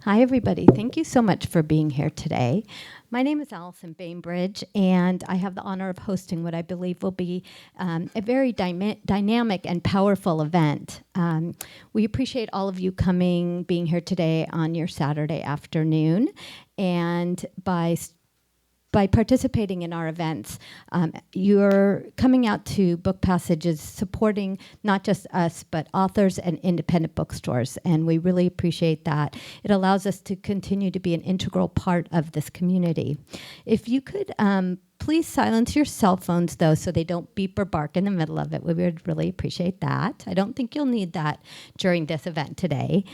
Hi, everybody. Thank you so much for being here today. My name is Allison Bainbridge, and I have the honor of hosting what I believe will be a very dynamic and powerful event. We appreciate all of you coming, being here today on your Saturday afternoon, and by participating in our events, you're coming out to book passages supporting not just us, but authors and independent bookstores. And we really appreciate that. It allows us to continue to be an integral part of this community. If you could please silence your cell phones, though, so they don't beep or bark in the middle of it. We would really appreciate that. I don't think you'll need that during this event today.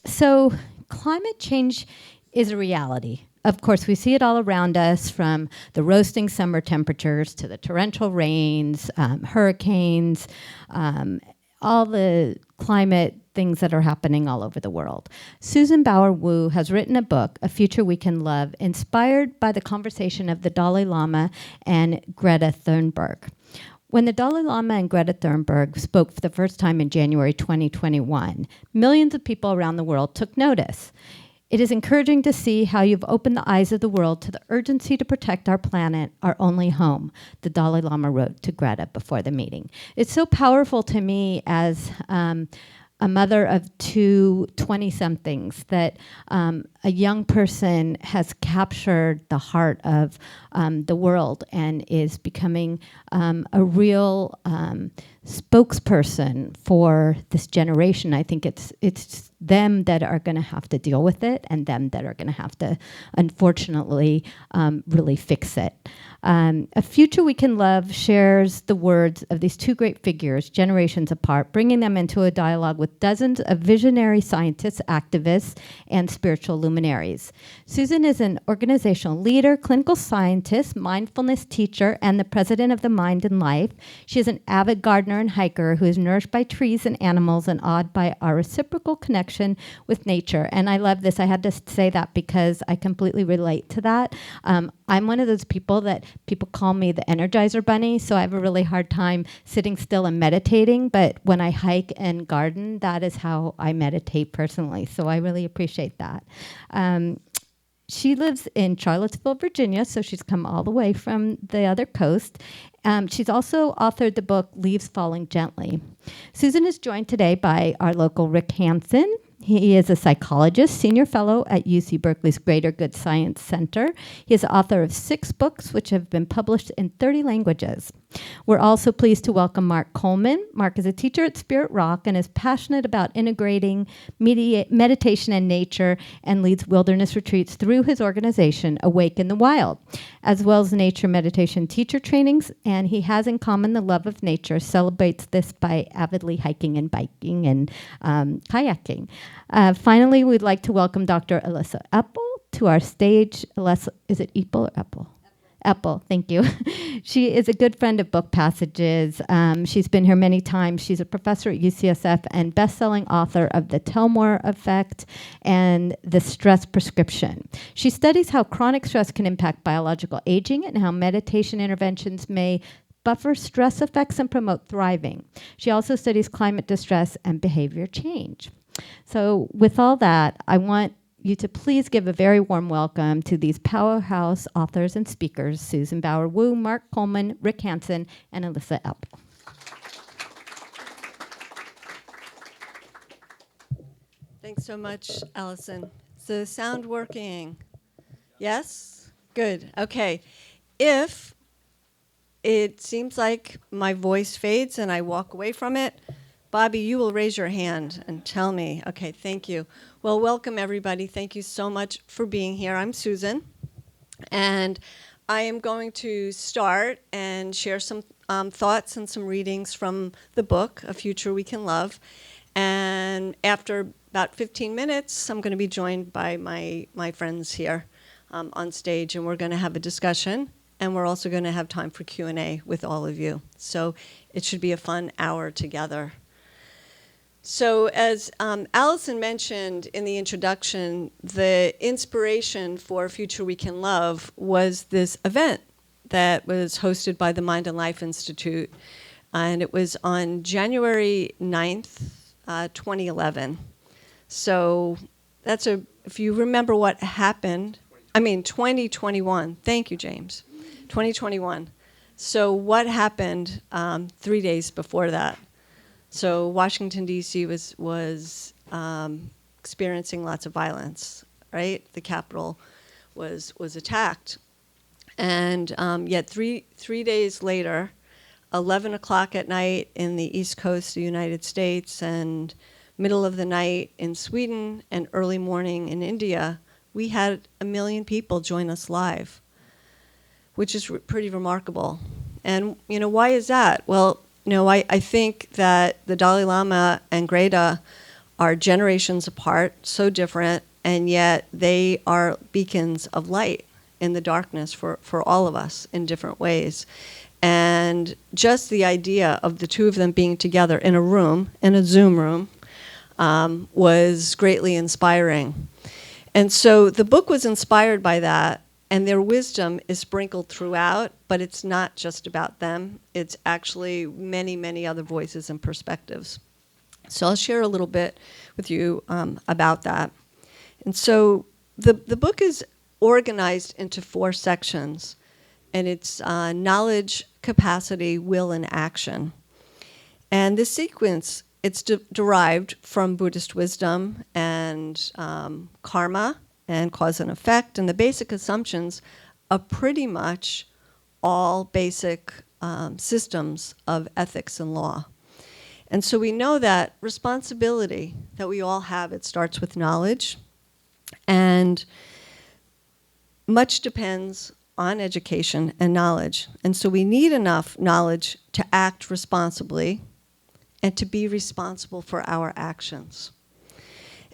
So climate change is a reality. Of course, we see it all around us, from the roasting summer temperatures to the torrential rains, hurricanes, all the climate things that are happening all over the world. Susan Bauer-Wu has written a book, A Future We Can Love, inspired by the conversation of the Dalai Lama and Greta Thunberg. When the Dalai Lama and Greta Thunberg spoke for the first time in January 2021, millions of people around the world took notice. It is encouraging to see how you've opened the eyes of the world to the urgency to protect our planet, our only home, the Dalai Lama wrote to Greta before the meeting. It's so powerful to me as a mother of two 20-somethings that a young person has captured the heart of the world and is becoming a real spokesperson for this generation. I think it's them that are going to have to deal with it, and them that are going to have to, unfortunately, really fix it. A Future We Can Love shares the words of these two great figures, generations apart, bringing them into a dialogue with dozens of visionary scientists, activists, and spiritual luminaries. Susan is an organizational leader, clinical scientist, mindfulness teacher, and the president of the Mind and Life. She is an avid gardener and hiker who is nourished by trees and animals and awed by our reciprocal connection with nature. And I love this. I had to say that because I completely relate to that. I'm one of those people that people call me the Energizer Bunny, so I have a really hard time sitting still and meditating. But when I hike and garden, that is how I meditate personally. So I really appreciate that. She lives in Charlottesville, Virginia, so she's come all the way from the other coast. She's also authored the book Leaves Falling Gently. Susan is joined today by our local Rick Hanson. He is a psychologist, senior fellow at UC Berkeley's Greater Good Science Center. He is the author of 6 books, which have been published in 30 languages. We're also pleased to welcome Mark Coleman. Mark is a teacher at Spirit Rock and is passionate about integrating meditation and nature, and leads wilderness retreats through his organization, Awake in the Wild, as well as nature meditation teacher trainings. And he has in common the love of nature, celebrates this by avidly hiking and biking and kayaking. Finally, we'd like to welcome Dr. Elissa Epel to our stage. Elissa, is it Epel or Epel? Epel, thank you. She is a good friend of Book Passages. She's been here many times. She's a professor at UCSF and best-selling author of The Telmore Effect and The Stress Prescription. She studies how chronic stress can impact biological aging and how meditation interventions may buffer stress effects and promote thriving. She also studies climate distress and behavior change. So with all that, I want you to please give a very warm welcome to these powerhouse authors and speakers, Susan Bauer-Wu, Mark Coleman, Rick Hanson, and Elissa Epel. Thanks so much, Allison. Is the sound working? Yes? Good. Okay. If it seems like my voice fades and I walk away from it, Bobby, you will raise your hand and tell me. Okay, thank you. Well, welcome, everybody. Thank you so much for being here. I'm Susan, and I am going to start and share some thoughts and some readings from the book, A Future We Can Love. And after about 15 minutes, I'm going to be joined by my friends here on stage, and we're going to have a discussion, and we're also going to have time for Q&A with all of you. So it should be a fun hour together. So as Allison mentioned in the introduction, the inspiration for Future We Can Love was this event that was hosted by the Mind and Life Institute. And it was on January 9th, 2011. So if you remember what happened, 2021. Thank you, James. 2021. So what happened 3 days before that? So Washington, D.C. was experiencing lots of violence, right? The Capitol was attacked. And yet three days later, 11 o'clock at night in the East Coast of the United States and middle of the night in Sweden and early morning in India, we had 1 million people join us live, which is pretty remarkable. And, why is that? Well, I think that the Dalai Lama and Greta are generations apart, so different, and yet they are beacons of light in the darkness for all of us in different ways. And just the idea of the two of them being together in a room, in a Zoom room, was greatly inspiring. And so the book was inspired by that, and their wisdom is sprinkled throughout, but it's not just about them. It's actually many, many other voices and perspectives. So I'll share a little bit with you about that. And so the book is organized into 4 sections, and it's knowledge, capacity, will, and action. And this sequence, it's derived from Buddhist wisdom and karma and cause and effect, and the basic assumptions are pretty much all basic systems of ethics and law. And so we know that responsibility that we all have, it starts with knowledge, and much depends on education and knowledge. And so we need enough knowledge to act responsibly and to be responsible for our actions.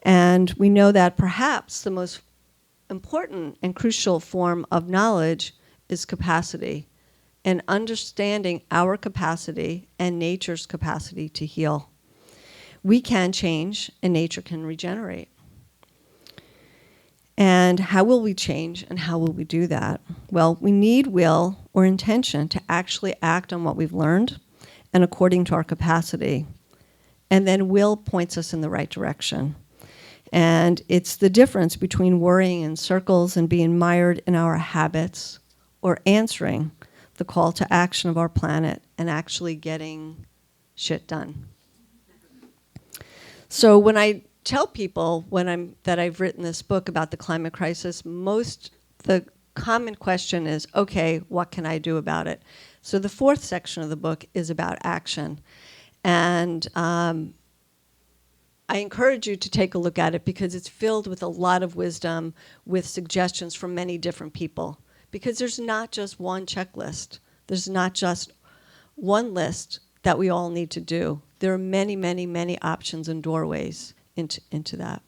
And we know that perhaps the most important and crucial form of knowledge is capacity, and understanding our capacity and nature's capacity to heal. We can change, and nature can regenerate. And how will we change, and how will we do that? Well, we need will or intention to actually act on what we've learned and according to our capacity. And then will points us in the right direction. And it's the difference between worrying in circles and being mired in our habits, or answering the call to action of our planet and actually getting shit done. So when I tell people that I've written this book about the climate crisis, the common question is, okay, what can I do about it? So the 4th section of the book is about action. And I encourage you to take a look at it because it's filled with a lot of wisdom, with suggestions from many different people. Because there's not just one checklist. There's not just one list that we all need to do. There are many, many, many options and doorways into that.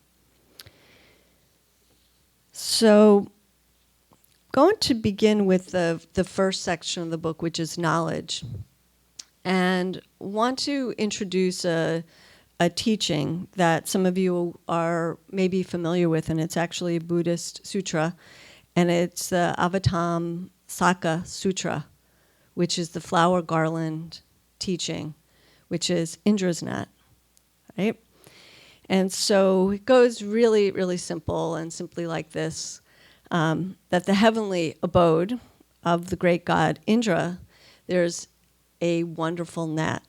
So going to begin with the first section of the book, which is knowledge. And want to introduce a teaching that some of you are maybe familiar with, and it's actually a Buddhist sutra, and it's the Avatamsaka Sutra, which is the flower garland teaching, which is Indra's net, right? And so it goes really, really simple and simply like this, that the heavenly abode of the great god Indra, there's a wonderful net.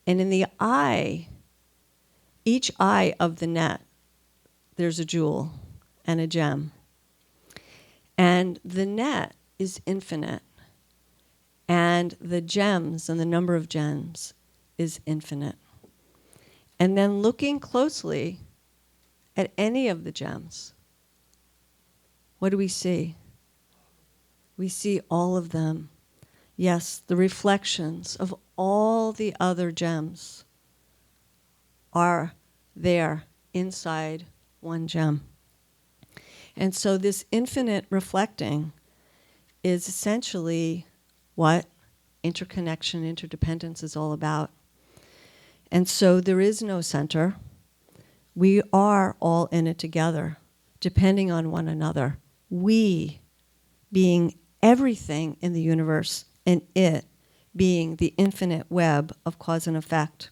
And in the eye, each eye of the net, there's a jewel and a gem. And the net is infinite. And the gems and the number of gems is infinite. And then looking closely at any of the gems, what do we see? We see all of them. Yes, the reflections of all the other gems are there inside one gem. And so this infinite reflecting is essentially what interconnection, interdependence is all about. And so there is no center. We are all in it together, depending on one another. We being everything in the universe, and it being the infinite web of cause and effect.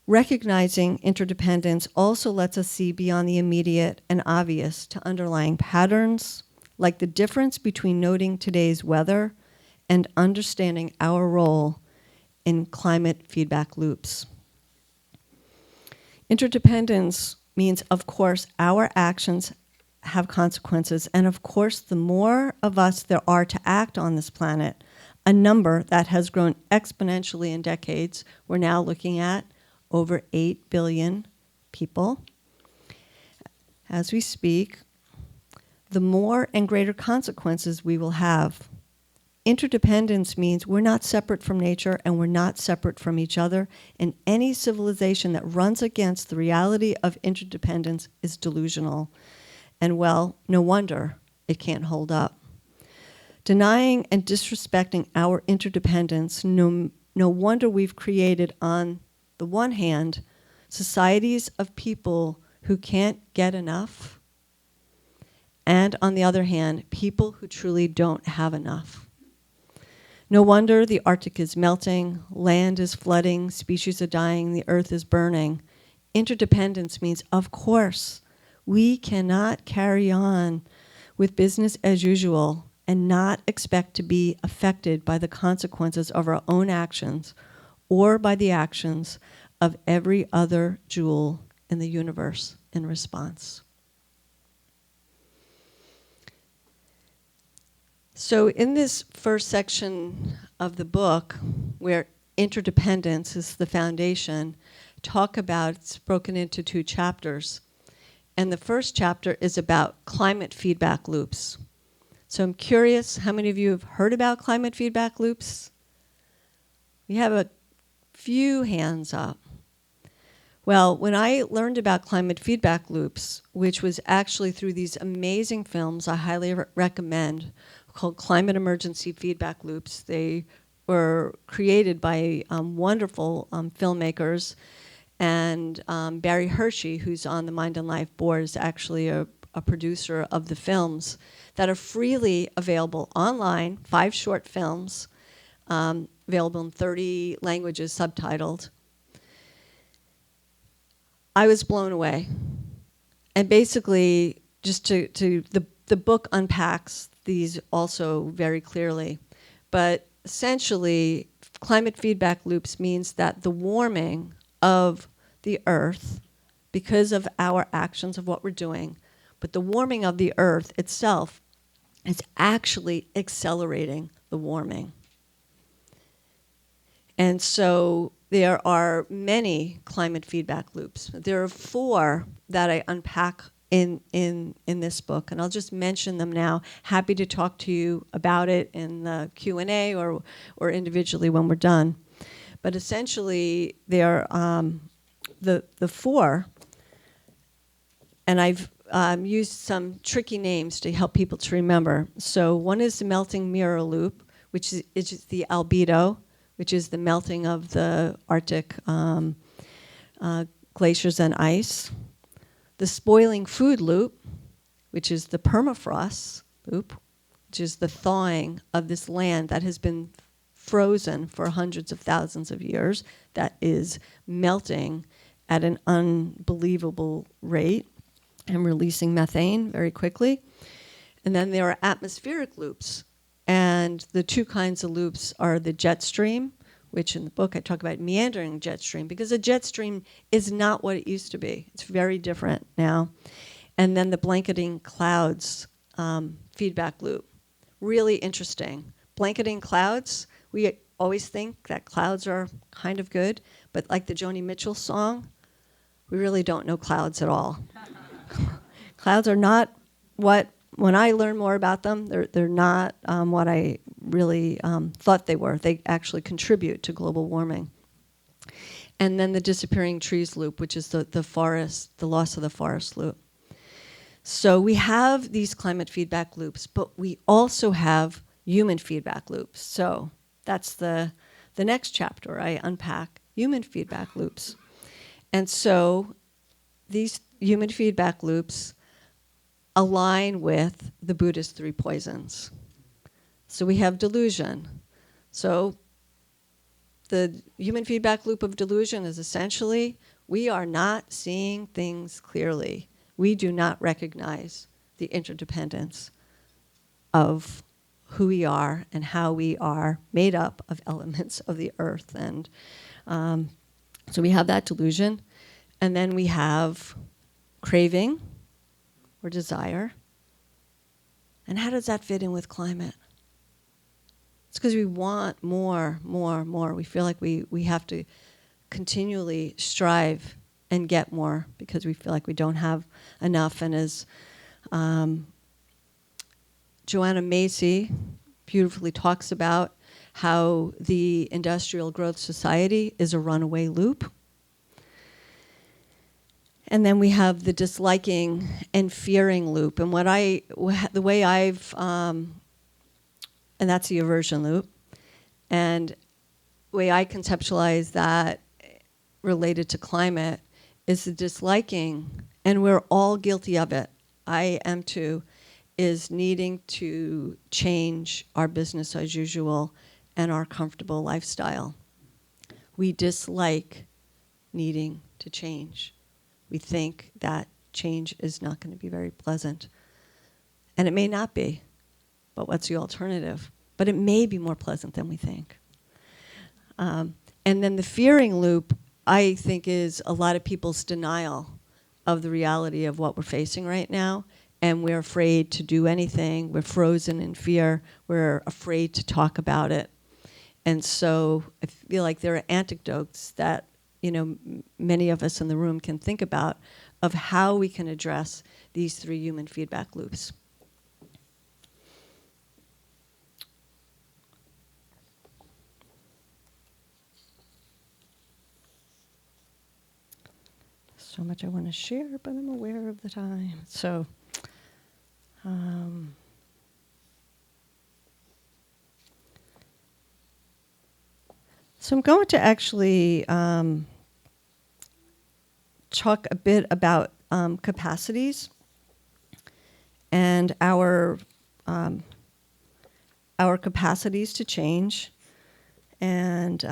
Recognizing interdependence also lets us see beyond the immediate and obvious to underlying patterns, like the difference between noting today's weather and understanding our role in climate feedback loops. Interdependence means, of course, our actions have consequences, and of course, the more of us there are to act on this planet, a number that has grown exponentially in decades. We're now looking at over 8 billion people. As we speak, the more and greater consequences we will have. Interdependence means we're not separate from nature and we're not separate from each other, and any civilization that runs against the reality of interdependence is delusional. And well, no wonder it can't hold up. Denying and disrespecting our interdependence, no wonder we've created, on the one hand, societies of people who can't get enough, and on the other hand, people who truly don't have enough. No wonder the Arctic is melting, land is flooding, species are dying, the earth is burning. Interdependence means, of course, we cannot carry on with business as usual and not expect to be affected by the consequences of our own actions or by the actions of every other jewel in the universe in response. So in this first section of the book, where interdependence is the foundation, it's broken into 2 chapters. And the first chapter is about climate feedback loops. So I'm curious, how many of you have heard about climate feedback loops? We have a few hands up. Well, when I learned about climate feedback loops, which was actually through these amazing films I highly recommend, called Climate Emergency Feedback Loops. They were created by wonderful filmmakers, and Barry Hershey, who's on the Mind and Life board, is actually a producer of the films that are freely available online, 5 short films, available in 30 languages, subtitled. I was blown away. And basically, just the book unpacks these also very clearly. But essentially, climate feedback loops means that the warming of the earth, because of our actions of what we're doing, but the warming of the earth itself is actually accelerating the warming. And so there are many climate feedback loops. There are 4 that I unpack in this book, and I'll just mention them now. Happy to talk to you about it in the Q&A or individually when we're done. But essentially, they're the 4, and I've used some tricky names to help people to remember. So one is the melting mirror loop, which is the albedo, which is the melting of the Arctic glaciers and ice. The spoiling food loop, which is the permafrost loop, which is the thawing of this land that has been frozen for hundreds of thousands of years, that is melting at an unbelievable rate and releasing methane very quickly. And then there are atmospheric loops. And the 2 kinds of loops are the jet stream, which in the book I talk about meandering jet stream, because a jet stream is not what it used to be. It's very different now. And then the blanketing clouds feedback loop. Really interesting. Blanketing clouds, we always think that clouds are kind of good, but like the Joni Mitchell song, we really don't know clouds at all. Clouds are not what, when I learn more about them, they're not what I really thought they were. They actually contribute to global warming. And then the disappearing trees loop, which is the loss of the forest loop. So we have these climate feedback loops, but we also have human feedback loops. So that's the next chapter. I unpack human feedback loops. And so these human feedback loops align with the Buddhist 3 poisons. So we have delusion. So the human feedback loop of delusion is essentially we are not seeing things clearly. We do not recognize the interdependence of who we are and how we are made up of elements of the earth. And so we have that delusion. And then we have craving or desire. And how does that fit in with climate? It's because we want more. We feel like we have to continually strive and get more because we feel like we don't have enough. And as Joanna Macy beautifully talks about how the industrial growth society is a runaway loop. And then we have the disliking and fearing loop. And the way I've, and that's the aversion loop. And the way I conceptualize that related to climate is the disliking, and we're all guilty of it. I am too, is needing to change our business as usual and our comfortable lifestyle. We dislike needing to change. We think that change is not going to be very pleasant. And it may not be, but what's the alternative? But it may be more pleasant than we think. And then the fearing loop, I think, is a lot of people's denial of the reality of what we're facing right now. And we're afraid to do anything. We're frozen in fear. We're afraid to talk about it. And so I feel like there are anecdotes that many of us in the room can think about of how we can address these three human feedback loops. So much I want to share, but I'm aware of the time. So I'm going to actually talk a bit about capacities and our capacities to change. And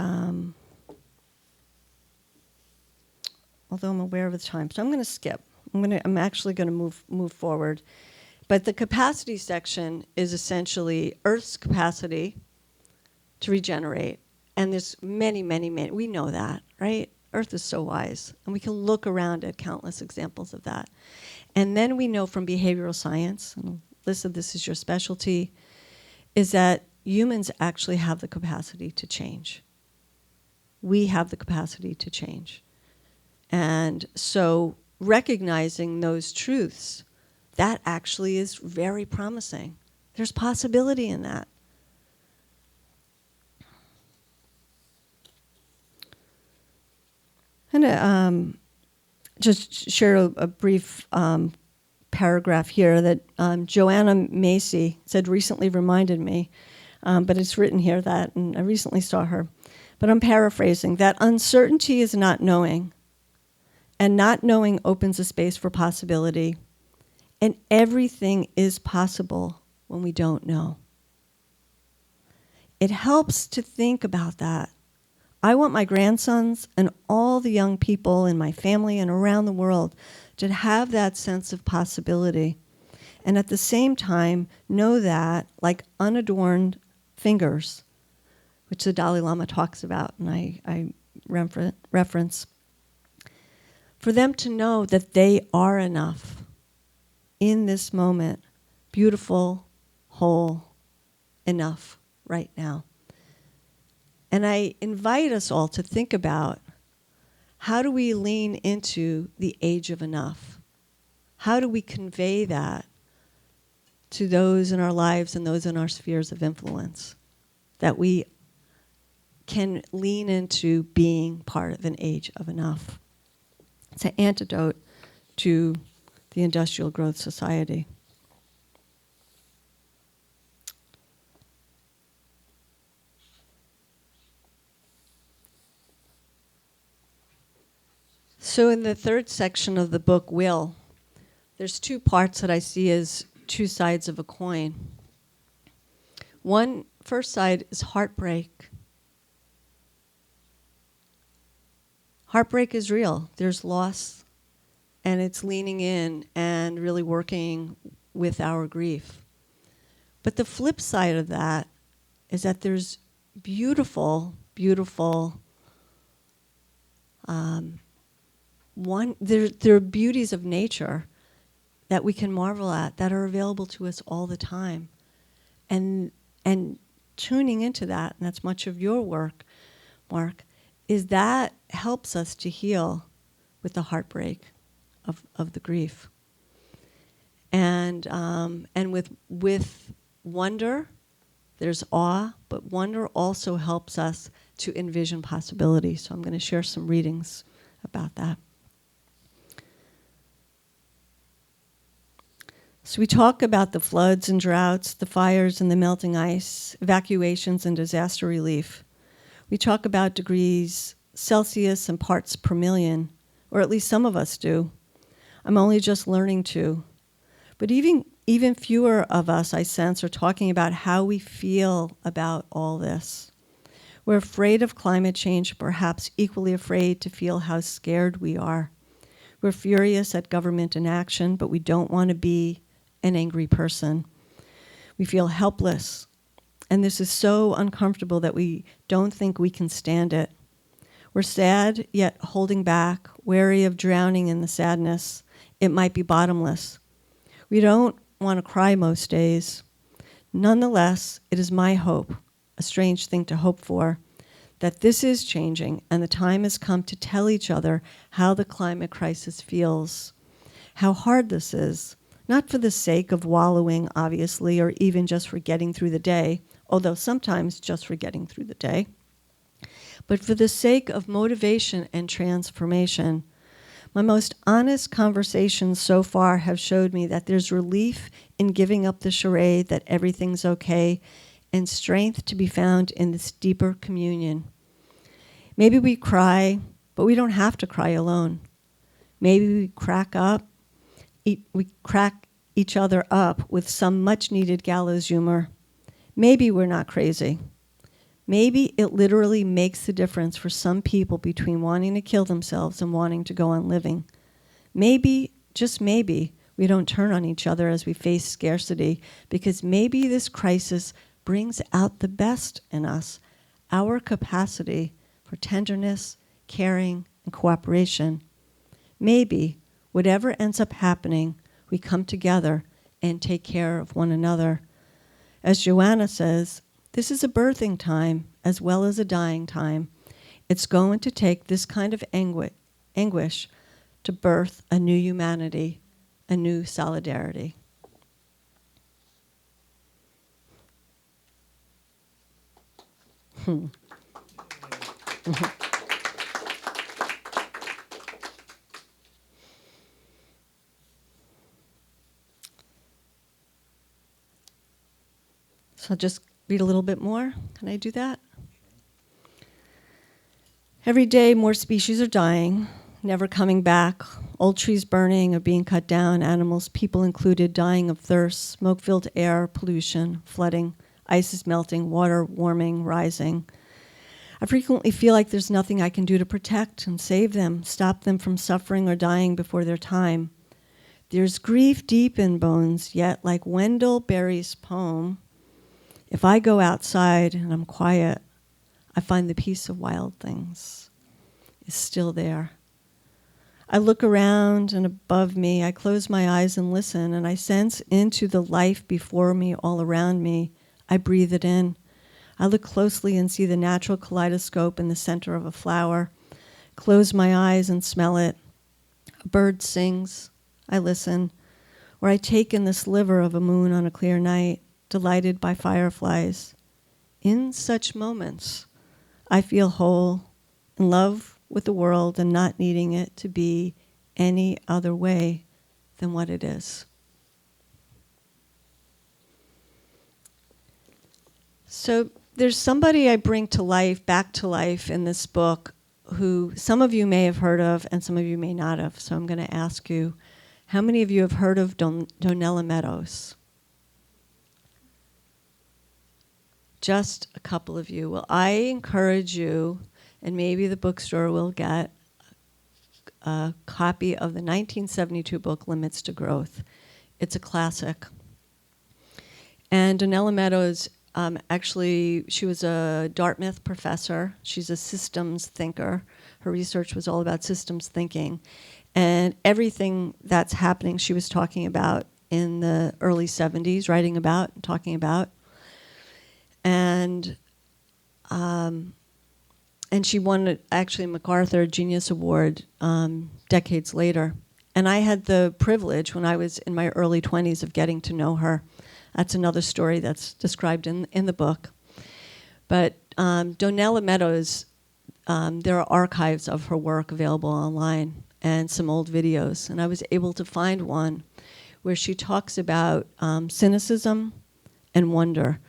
although I'm aware of the time, so I'm going to skip. I'm actually going to move forward. But the capacity section is essentially Earth's capacity to regenerate. And there's many, we know that, right? Earth is so wise. And we can look around at countless examples of that. And then we know from behavioral science, and Elissa, this is your specialty, is that humans actually have the capacity to change. We have the capacity to change. And so recognizing those truths, that actually is very promising. There's possibility in that. I'm going to just share a brief paragraph here that Joanna Macy said recently reminded me, but it's written here that, and I recently saw her. But I'm paraphrasing, that uncertainty is not knowing, and not knowing opens a space for possibility, and everything is possible when we don't know. It helps to think about that. I want my grandsons and all the young people in my family and around the world to have that sense of possibility. And at the same time, know that, like unadorned fingers, which the Dalai Lama talks about, and I reference, for them to know that they are enough in this moment, beautiful, whole, enough right now. And I invite us all to think about, how do we lean into the age of enough? How do we convey that to those in our lives and those in our spheres of influence? That we can lean into being part of an age of enough. It's an antidote to the industrial growth society. So in the third section of the book, Will, there's two parts that I see as two sides of a coin. First side is heartbreak. heartbreak is real. There's loss, and it's leaning in and really working with our grief. But the flip side of that is that there's beautiful, beautiful, there are beauties of nature that we can marvel at that are available to us all the time. And tuning into that, and that's much of your work, Mark, is that helps us to heal with the heartbreak of the grief. And with wonder, there's awe, but wonder also helps us to envision possibilities. So I'm going to share some readings about that. So we talk about the floods and droughts, the fires and the melting ice, evacuations and disaster relief. We talk about degrees Celsius and parts per million, or at least some of us do. I'm only just learning to. But even fewer of us, I sense, are talking about how we feel about all this. We're afraid of climate change, perhaps equally afraid to feel how scared we are. We're furious at government inaction, but we don't want to be an angry person. We feel helpless, and this is so uncomfortable that we don't think we can stand it. We're sad, yet holding back, wary of drowning in the sadness. It might be bottomless. We don't want to cry most days. Nonetheless, it is my hope, a strange thing to hope for, that this is changing and the time has come to tell each other how the climate crisis feels, how hard this is, not for the sake of wallowing, obviously, or even just for getting through the day, although sometimes just for getting through the day, but for the sake of motivation and transformation. My most honest conversations so far have showed me that there's relief in giving up the charade that everything's okay and strength to be found in this deeper communion. Maybe we cry, but we don't have to cry alone. Maybe we crack each other up with some much-needed gallows humor. Maybe we're not crazy. Maybe it literally makes the difference for some people between wanting to kill themselves and wanting to go on living. Maybe, just maybe, we don't turn on each other as we face scarcity, because maybe this crisis brings out the best in us, our capacity for tenderness, caring, and cooperation. Maybe, whatever ends up happening, we come together and take care of one another. As Joanna says, this is a birthing time as well as a dying time. It's going to take this kind of anguish to birth a new humanity, a new solidarity. So I'll just read a little bit more. Can I do that? Every day, more species are dying, never coming back. Old trees burning or being cut down, animals, people included, dying of thirst, smoke-filled air, pollution, flooding, ice is melting, water warming, rising. I frequently feel like there's nothing I can do to protect and save them, stop them from suffering or dying before their time. There's grief deep in bones, yet like Wendell Berry's poem, if I go outside and I'm quiet, I find the peace of wild things is still there. I look around and above me, I close my eyes and listen, and I sense into the life before me, all around me. I breathe it in. I look closely and see the natural kaleidoscope in the center of a flower. Close my eyes and smell it. A bird sings. I listen. Or I take in the sliver of a moon on a clear night, delighted by fireflies. In such moments, I feel whole, in love with the world and not needing it to be any other way than what it is. So there's somebody I bring to life, back to life in this book, who some of you may have heard of and some of you may not have. So I'm going to ask you, how many of you have heard of Donella Meadows? Just a couple of you. Well, I encourage you, and maybe the bookstore will get a copy of the 1972 book, Limits to Growth. It's a classic. And Donella Meadows, actually, she was a Dartmouth professor. She's a systems thinker. Her research was all about systems thinking. And everything that's happening, she was talking about in the early 70s, writing about, and talking about. And she won, actually, a MacArthur Genius Award decades later. And I had the privilege, when I was in my early 20s, of getting to know her. That's another story that's described in the book. But Donella Meadows, there are archives of her work available online and some old videos. And I was able to find one where she talks about cynicism and wonder.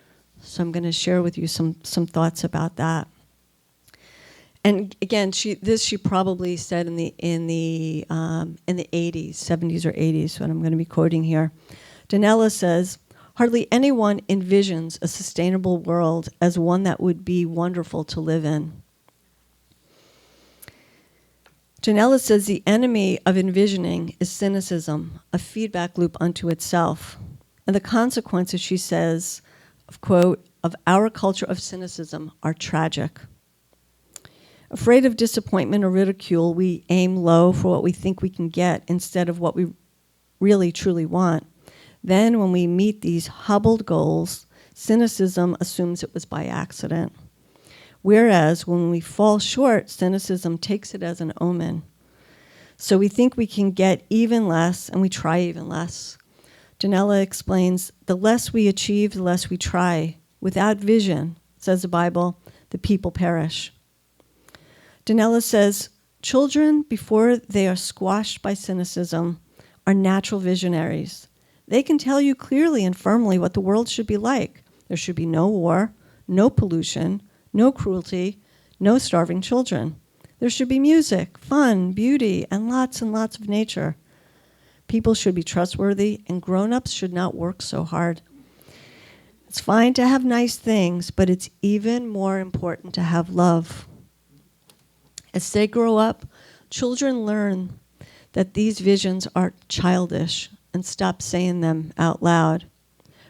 So I'm going to share with you some thoughts about that. And again, she probably said in the 80s, 70s or 80s, what I'm going to be quoting here. Donella says, "Hardly anyone envisions a sustainable world as one that would be wonderful to live in." Donella says the enemy of envisioning is cynicism, a feedback loop unto itself. And the consequences, she says, of our culture of cynicism are tragic. Afraid of disappointment or ridicule, we aim low for what we think we can get instead of what we really truly want. Then when we meet these hobbled goals, cynicism assumes it was by accident. Whereas when we fall short, cynicism takes it as an omen. So we think we can get even less, and we try even less. Donella explains, the less we achieve, the less we try. Without vision, says the Bible, the people perish. Donella says, children, before they are squashed by cynicism, are natural visionaries. They can tell you clearly and firmly what the world should be like. There should be no war, no pollution, no cruelty, no starving children. There should be music, fun, beauty, and lots of nature. People should be trustworthy, and grown-ups should not work so hard. It's fine to have nice things, but it's even more important to have love. As they grow up, children learn that these visions are childish and stop saying them out loud.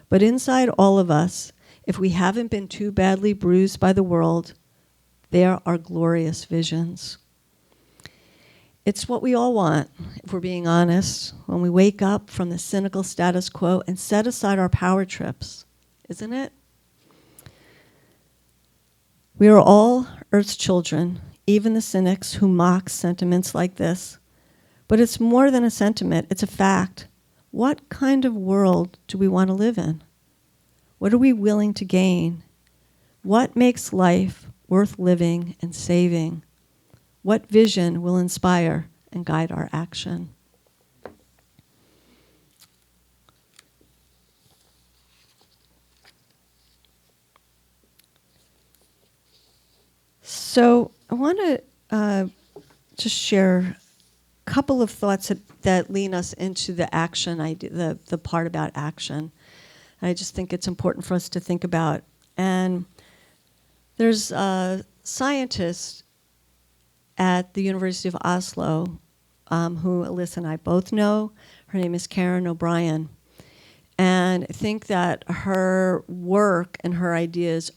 But inside all of us, if we haven't been too badly bruised by the world, there are glorious visions. It's what we all want, if we're being honest, when we wake up from the cynical status quo and set aside our power trips, isn't it? We are all Earth's children, even the cynics who mock sentiments like this. But it's more than a sentiment, it's a fact. What kind of world do we want to live in? What are we willing to gain? What makes life worth living and saving? What vision will inspire and guide our action? So I want to just share a couple of thoughts that lead us into the action idea, the part about action. I just think it's important for us to think about. And there's a scientist at the University of Oslo who Elissa and I both know. Her name is Karen O'Brien. And I think that her work and her ideas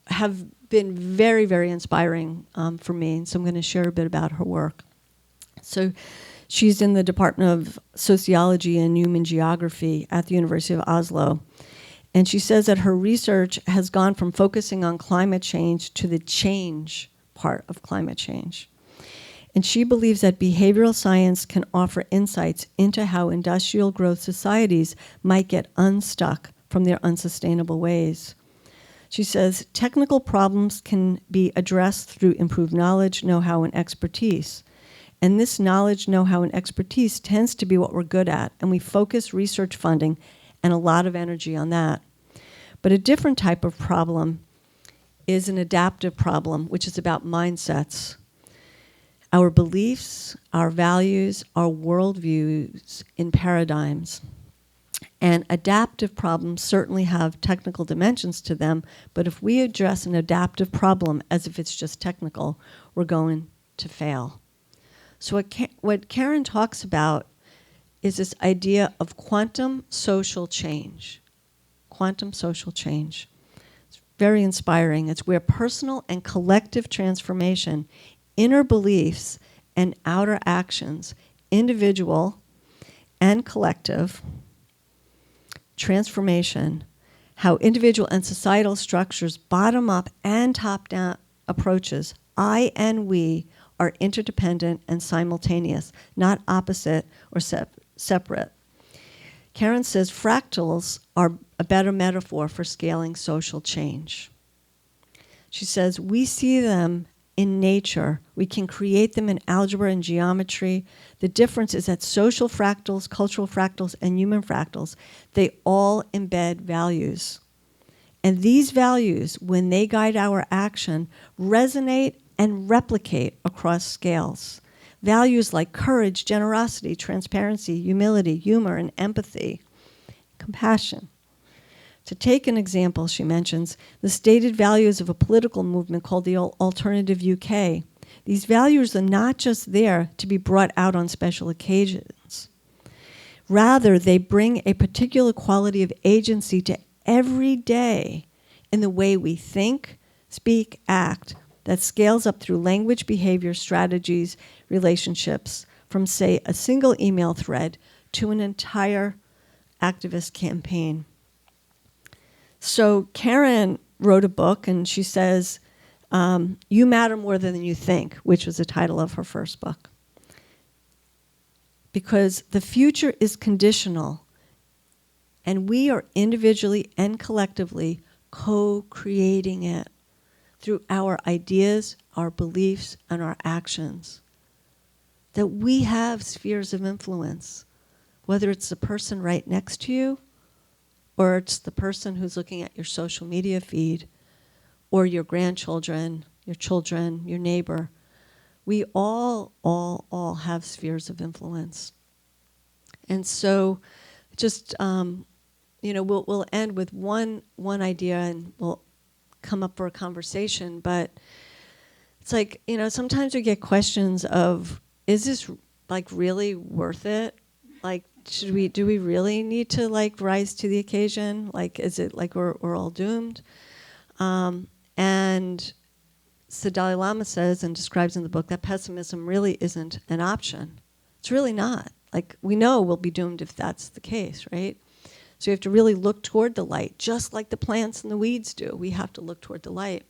have been very, very inspiring for me. And so I'm going to share a bit about her work. So she's in the Department of Sociology and Human Geography at the University of Oslo. And she says that her research has gone from focusing on climate change to the change part of climate change. And she believes that behavioral science can offer insights into how industrial growth societies might get unstuck from their unsustainable ways. She says technical problems can be addressed through improved knowledge, know-how, and expertise. And this knowledge, know-how, and expertise tends to be what we're good at, and we focus research funding and a lot of energy on that. But a different type of problem is an adaptive problem, which is about mindsets. Our beliefs, our values, our worldviews in paradigms. And adaptive problems certainly have technical dimensions to them, but if we address an adaptive problem as if it's just technical, we're going to fail. So what Karen talks about is this idea of quantum social change. Quantum social change. It's very inspiring. It's where personal and collective transformation, inner beliefs and outer actions, individual and collective transformation, how individual and societal structures, bottom-up and top-down approaches, I and we, are interdependent and simultaneous, not opposite or separate. Karen says fractals are a better metaphor for scaling social change. She says, we see them in nature. We can create them in algebra and geometry. The difference is that social fractals, cultural fractals, and human fractals, they all embed values. And these values, when they guide our action, resonate and replicate across scales. Values like courage, generosity, transparency, humility, humor, and empathy, compassion. To take an example, she mentions the stated values of a political movement called the Alternative UK. These values are not just there to be brought out on special occasions. Rather, they bring a particular quality of agency to every day in the way we think, speak, act, that scales up through language, behavior, strategies, relationships, from, say, a single email thread to an entire activist campaign. So Karen wrote a book, and she says, You Matter More Than You Think, which was the title of her first book. Because the future is conditional, and we are individually and collectively co-creating it through our ideas, our beliefs, and our actions. That we have spheres of influence, whether it's the person right next to you, or it's the person who's looking at your social media feed, or your grandchildren, your children, your neighbor. We all have spheres of influence. And so just, we'll end with one idea, and we'll come up for a conversation, but it's like, sometimes we get questions of, is this like really worth it? Like, do we really need to like rise to the occasion? Like, is it like we're all doomed? And the Dalai Lama says and describes in the book that pessimism really isn't an option. It's really not. Like, we know we'll be doomed if that's the case, right? So you have to really look toward the light, just like the plants and the weeds do. We have to look toward the light.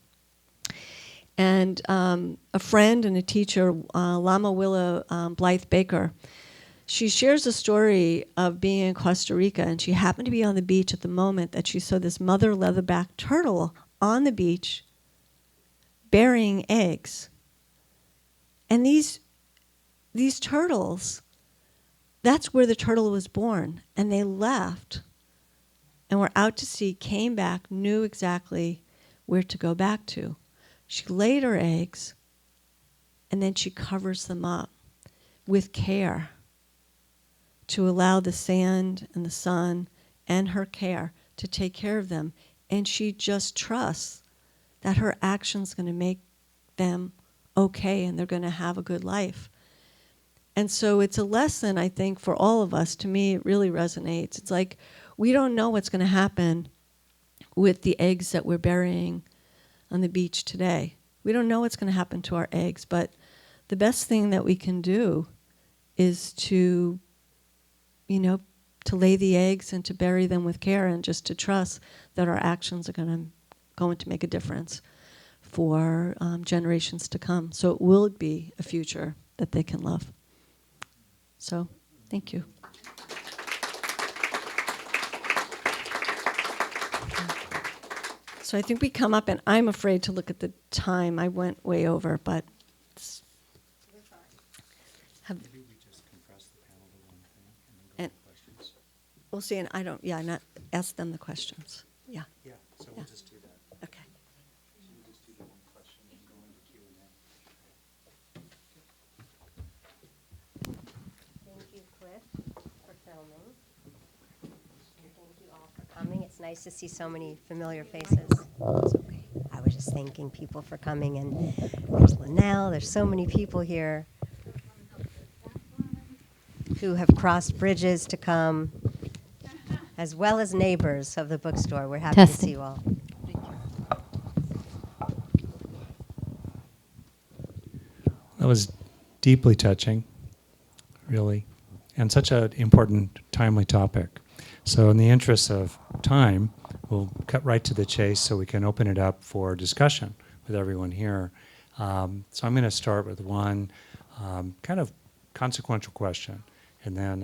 And a friend and a teacher, Lama Willa Blythe Baker, she shares a story of being in Costa Rica, and she happened to be on the beach at the moment that she saw this mother leatherback turtle on the beach burying eggs. And these turtles, that's where the turtle was born. And they left and were out to sea, came back, knew exactly where to go back to. She laid her eggs, and then she covers them up with care to allow the sand and the sun and her care to take care of them. And she just trusts that her action's going to make them okay and they're going to have a good life. And so it's a lesson, I think, for all of us. To me, it really resonates. It's like, we don't know what's going to happen with the eggs that we're burying on the beach today. We don't know what's going to happen to our eggs, but the best thing that we can do is to lay the eggs and to bury them with care, and just to trust that our actions are going to make a difference for generations to come. So it will be a future that they can love. So, thank you. So I think we come up, and I'm afraid to look at the time. I went way over, but Maybe we just compress the panel to one thing and then go to questions. we'll see. And not ask them the questions. Yeah. Yeah, so we'll just do that. Okay. So we'll just do the one question and go into Q&A. Thank you, Cliff, for filming. And thank you all for coming. It's nice to see so many familiar faces. It's okay. I was just thanking people for coming, and there's Linnell. There's so many people here. who have crossed bridges to come, as well as neighbors of the bookstore. We're happy to see you all. That was deeply touching, really, and such an important, timely topic. So in the interest of time, we'll cut right to the chase so we can open it up for discussion with everyone here. So I'm going to start with one kind of consequential question, and then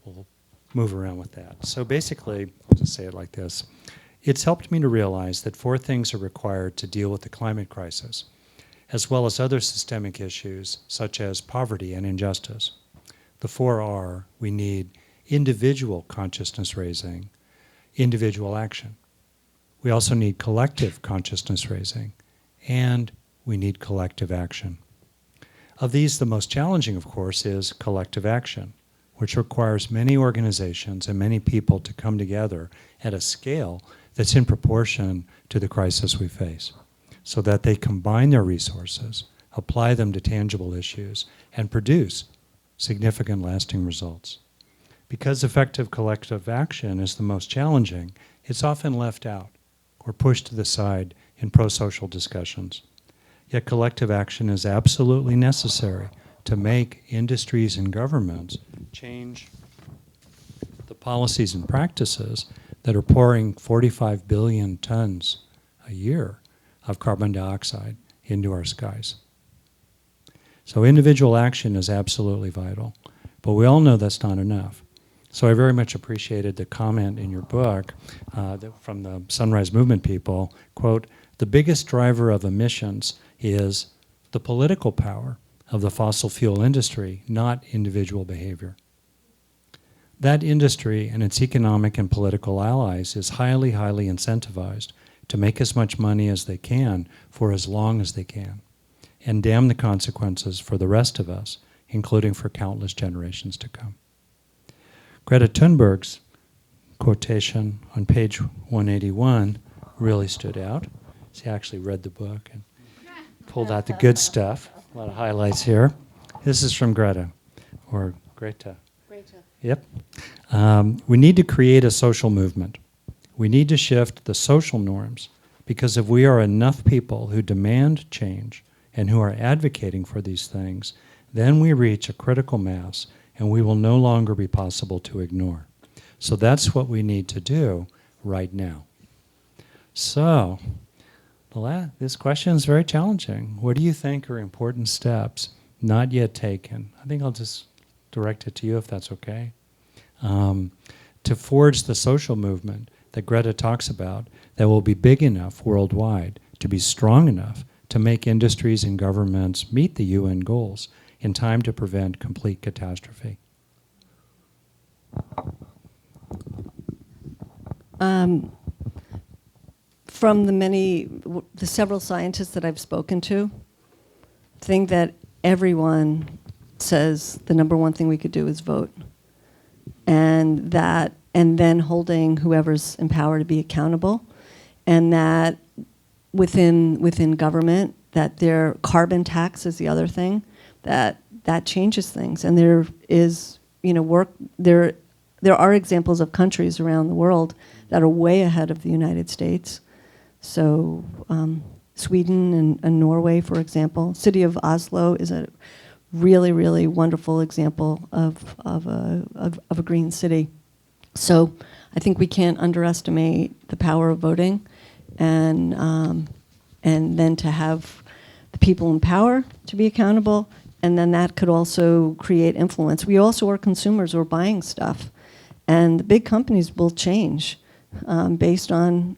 we'll move around with that. So basically, I'll just say it like this. It's helped me to realize that 4 things are required to deal with the climate crisis, as well as other systemic issues such as poverty and injustice. The 4 are: we need individual consciousness raising, individual action. We also need collective consciousness raising, and we need collective action. Of these, the most challenging, of course, is collective action, which requires many organizations and many people to come together at a scale that's in proportion to the crisis we face, so that they combine their resources, apply them to tangible issues, and produce significant lasting results. Because effective collective action is the most challenging, it's often left out or pushed to the side in pro-social discussions. Yet collective action is absolutely necessary to make industries and governments change the policies and practices that are pouring 45 billion tons a year of carbon dioxide into our skies. So individual action is absolutely vital, but we all know that's not enough. So I very much appreciated the comment in your book from the Sunrise Movement people, quote, "The biggest driver of emissions is the political power of the fossil fuel industry, not individual behavior." That industry and its economic and political allies is highly, highly incentivized to make as much money as they can for as long as they can, and damn the consequences for the rest of us, including for countless generations to come. Greta Thunberg's quotation on page 181 really stood out. She actually read the book and pulled out the good stuff. A lot of highlights here. This is from Greta, or Greta. Greta. Yep. We need to create a social movement. We need to shift the social norms, because if we are enough people who demand change and who are advocating for these things, then we reach a critical mass and we will no longer be possible to ignore. So that's what we need to do right now. So, this question is very challenging. What do you think are important steps not yet taken? I think I'll just direct it to you if that's okay. To forge the social movement that Greta talks about that will be big enough worldwide to be strong enough to make industries and governments meet the UN goals in time to prevent complete catastrophe. From the several scientists that I've spoken to, think that everyone says the number one thing we could do is vote, and then holding whoever's in power to be accountable, and that within government, that their carbon tax is the other thing that changes things. And there is there are examples of countries around the world that are way ahead of the United States. So Sweden and Norway, for example. City of Oslo is a really, really wonderful example of a green city. So I think we can't underestimate the power of voting, and then to have the people in power to be accountable, and then that could also create influence. We also are consumers. We're buying stuff, and the big companies will change based on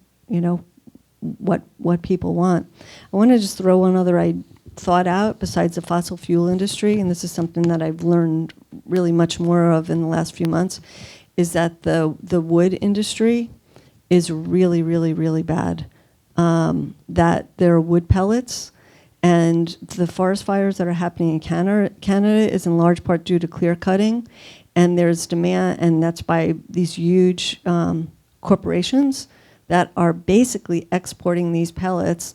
what people want. I want to just throw one other thought out besides the fossil fuel industry, and this is something that I've learned really much more of in the last few months, is that the wood industry is really, really, really bad. That there are wood pellets, and the forest fires that are happening in Canada is in large part due to clear cutting, and there's demand, and that's by these huge corporations that are basically exporting these pellets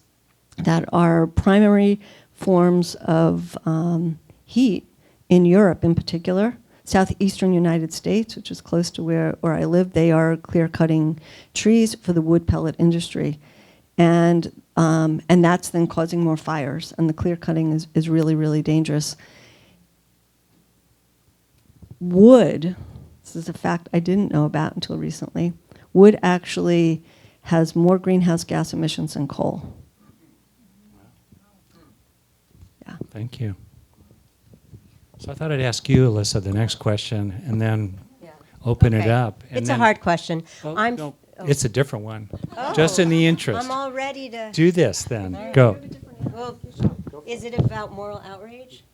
that are primary forms of heat in Europe in particular. southeastern United States, which is close to where I live. They are clear-cutting trees for the wood pellet industry. And that's then causing more fires. And the clear-cutting is really, really dangerous. Wood, this is a fact I didn't know about until recently, wood actually has more greenhouse gas emissions than coal. Yeah. Thank you. So I thought I'd ask you, Elissa, the next question, and then open it Okay. up. And It's then, a hard question. Well, no, it's a different one. Just in the interest. I'm all ready to. Do this then. Go. Well, is it about moral outrage?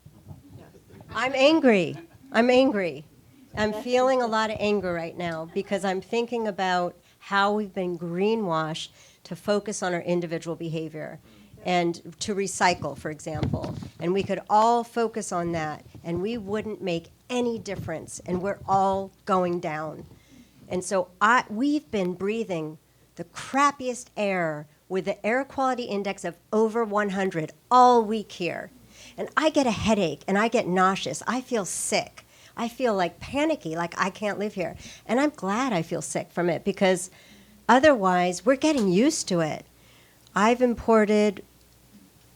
I'm angry. I'm angry. I'm feeling a lot of anger right now because I'm thinking about how we've been greenwashed to focus on our individual behavior and to recycle, for example. And we could all focus on that, and we wouldn't make any difference, and we're all going down. And so we've been breathing the crappiest air with the air quality index of over 100 all week here. And I get a headache, and I get nauseous. I feel sick. I feel like panicky, like I can't live here. And I'm glad I feel sick from it because otherwise we're getting used to it. I've imported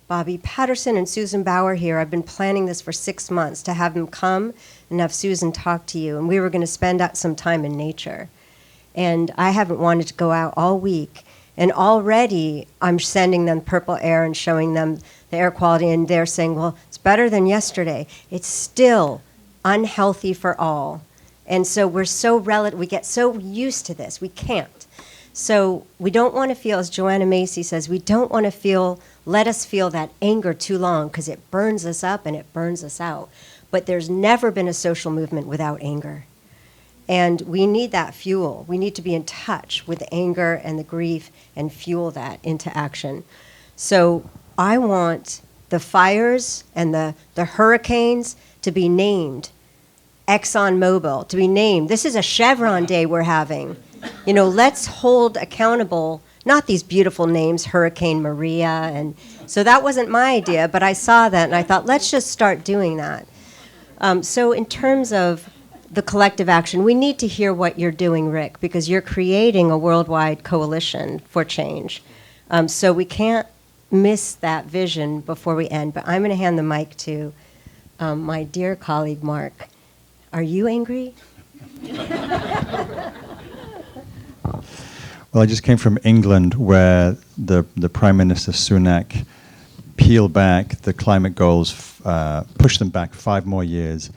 Bobby Patterson and Susan Bauer here. I've been planning this for 6 months to have them come and have Susan talk to you. And we were going to spend out some time in nature. And I haven't wanted to go out all week. And already I'm sending them purple air and showing them the air quality. And they're saying, well, it's better than yesterday. It's still unhealthy for all. And so we get so used to this, we can't. So we don't want to feel, as Joanna Macy says, we don't want to let us feel that anger too long because it burns us up and it burns us out. But there's never been a social movement without anger. And we need that fuel. We need to be in touch with the anger and the grief and fuel that into action. So I want the fires and the hurricanes to be named. ExxonMobil, to be named. This is a Chevron day we're having. Let's hold accountable, not these beautiful names, Hurricane Maria. And so that wasn't my idea, but I saw that and I thought, let's just start doing that. So in terms of the collective action, we need to hear what you're doing, Rick, because you're creating a worldwide coalition for change. So we can't miss that vision before we end. But I'm going to hand the mic to my dear colleague, Mark. Are you angry? Well, I just came from England where the Prime Minister Sunak peeled back the climate goals, pushed them back 5 more years,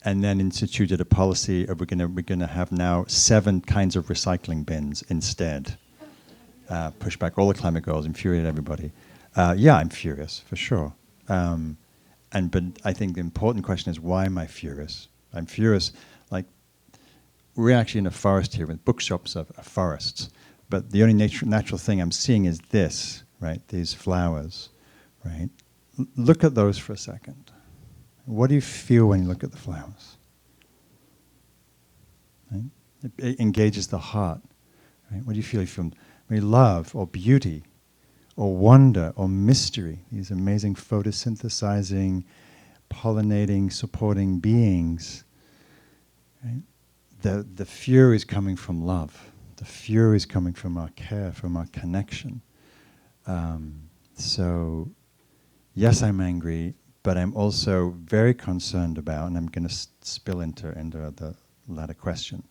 and then instituted a policy of we're going to have now 7 kinds of recycling bins instead. Push back all the climate goals, infuriate everybody. Yeah, I'm furious, for sure. But I think the important question is, why am I furious? I'm furious, like, we're actually in a forest here, with bookshops are forests. But the only natural thing I'm seeing is this, right? These flowers, right? Look at those for a second. What do you feel when you look at the flowers? Right? It engages the heart, right? What do you feel? You feel maybe love or beauty or wonder or mystery. These amazing photosynthesizing, pollinating, supporting beings. Right? The fury is coming from love. The fury is coming from our care, from our connection. So, yes, I'm angry, but I'm also very concerned about, and I'm going to spill into the latter question,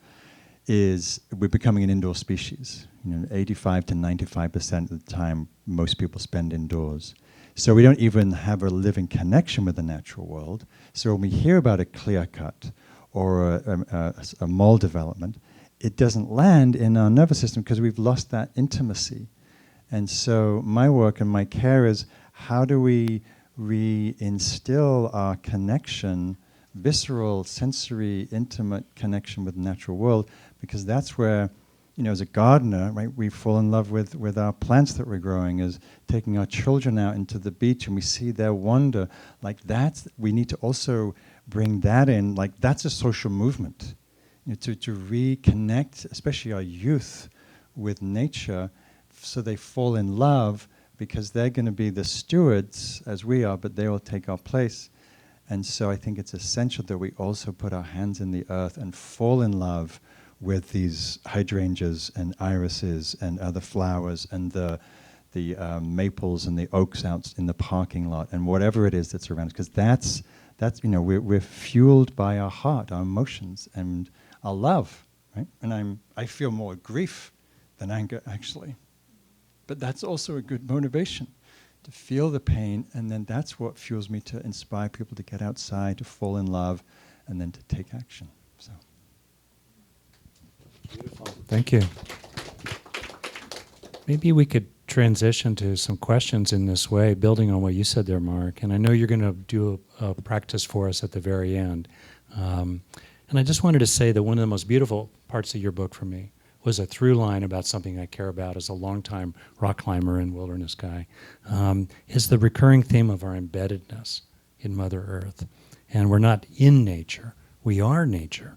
is we're becoming an indoor species. 85 to 95% of the time, most people spend indoors. So we don't even have a living connection with the natural world. So when we hear about a clear cut or a mall development, it doesn't land in our nervous system because we've lost that intimacy. And so my work and my care is, how do we reinstill our connection, visceral, sensory, intimate connection with the natural world? Because that's where, as a gardener, right, we fall in love with our plants that we're growing, is taking our children out into the beach and we see their wonder. Like we need to also bring that in, like that's a social movement. To reconnect, especially our youth, with nature, so they fall in love, because they're going to be the stewards, as we are, but they will take our place. And so I think it's essential that we also put our hands in the earth and fall in love with these hydrangeas and irises and other flowers and the maples and the oaks out in the parking lot and whatever it is that's around us, because that's we're fueled by our heart, our emotions, and our love, right? And I feel more grief than anger, actually, but that's also a good motivation to feel the pain, and then that's what fuels me to inspire people to get outside, to fall in love, and then to take action. So, beautiful. Thank you. Maybe we could transition to some questions in this way, building on what you said there, Mark. And I know you're going to do a practice for us at the very end. And I just wanted to say that one of the most beautiful parts of your book for me was a through line about something I care about as a longtime rock climber and wilderness guy, is the recurring theme of our embeddedness in Mother Earth. And we're not in nature, we are nature.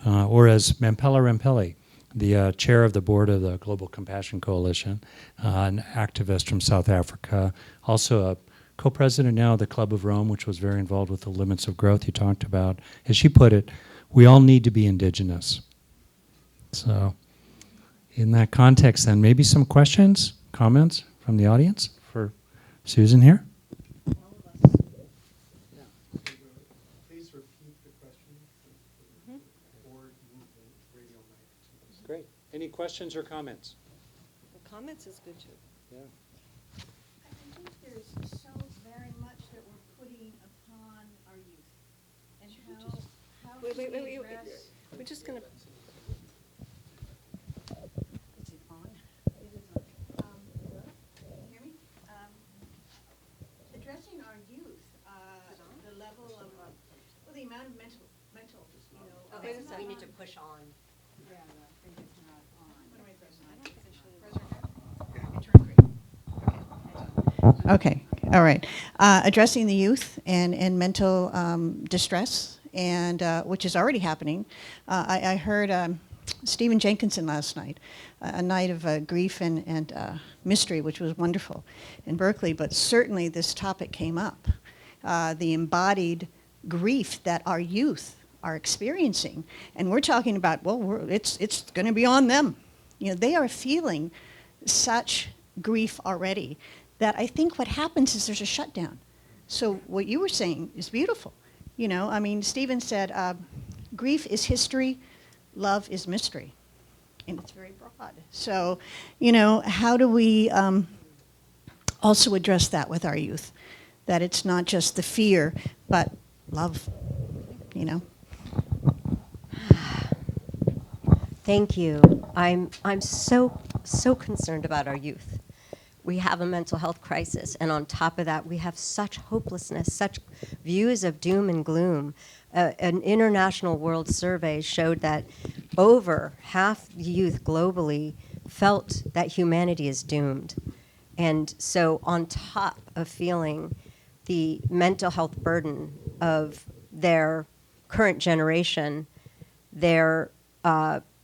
Or as Mampela Rempeli, the chair of the board of the Global Compassion Coalition, an activist from South Africa, also a co-president now of the Club of Rome, which was very involved with the limits of growth you talked about. As she put it, we all need to be indigenous. So in that context, then, maybe some questions, comments from the audience for Susan here? Please repeat the question. Great. Any questions or comments? The comments is good too. Yeah. I think there's so very much that we're putting upon our youth, and how Wait, do we wait. address. We're just going to. Is it on? It is on. Can you hear me? Addressing our youth, the level of, well, the amount of mental, Wait a second. We need to push on. Yeah, I think it's not on. What am I pressing? I don't think it should. Okay, all right. Addressing the youth and mental distress, and which is already happening. I heard Stephen Jenkinson last night, a night of grief and mystery, which was wonderful in Berkeley, but certainly this topic came up. The embodied grief that our youth are experiencing, and we're talking about, well, it's going to be on them. They are feeling such grief already that I think what happens is there's a shutdown. So what you were saying is beautiful. Stephen said, grief is history, love is mystery, and it's very broad. So, how do we also address that with our youth? That it's not just the fear, but love, Thank you. I'm so concerned about our youth. We have a mental health crisis, and on top of that, we have such hopelessness, such views of doom and gloom. An international world survey showed that over half the youth globally felt that humanity is doomed. And so on top of feeling the mental health burden of their current generation, they're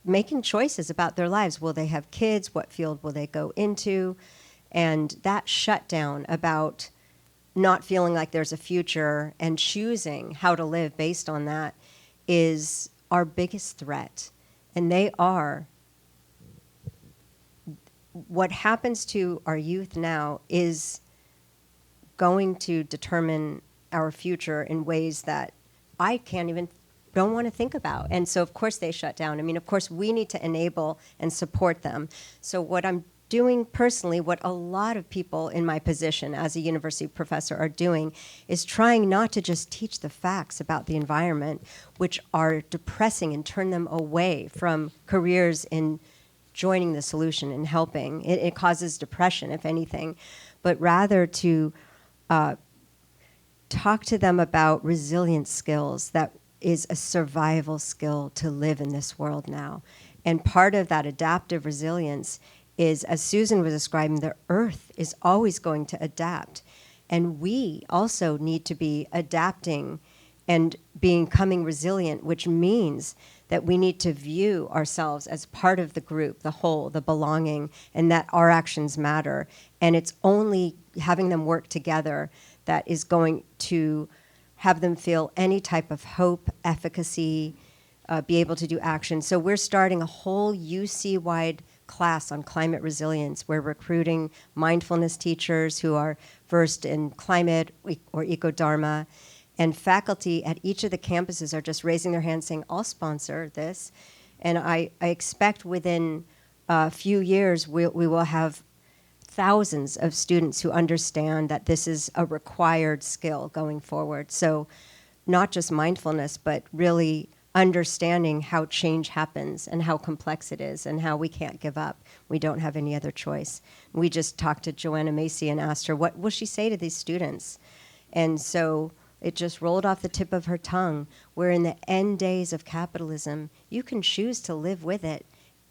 making choices about their lives. Will they have kids? What field will they go into? And that shutdown about not feeling like there's a future and choosing how to live based on that is our biggest threat. And they are. What happens to our youth now is going to determine our future in ways that I don't want to think about. And so, of course, they shut down. Of course, we need to enable and support them. So what I'm doing personally, what a lot of people in my position as a university professor are doing, is trying not to just teach the facts about the environment, which are depressing, and turn them away from careers in joining the solution and helping. It causes depression, if anything, but rather to talk to them about resilience skills that is a survival skill to live in this world now. And part of that adaptive resilience is, as Susan was describing, the earth is always going to adapt. And we also need to be adapting and becoming resilient, which means that we need to view ourselves as part of the group, the whole, the belonging, and that our actions matter. And it's only having them work together that is going to have them feel any type of hope, efficacy, be able to do action. So we're starting a whole UC-wide class on climate resilience. We're recruiting mindfulness teachers who are versed in climate or eco-dharma, and faculty at each of the campuses are just raising their hands saying, I'll sponsor this. And I expect within a few years we will have thousands of students who understand that this is a required skill going forward. So not just mindfulness, but really understanding how change happens and how complex it is and how we can't give up. We don't have any other choice. We just talked to Joanna Macy and asked her, what will she say to these students? And so it just rolled off the tip of her tongue. We're in the end days of capitalism. You can choose to live with it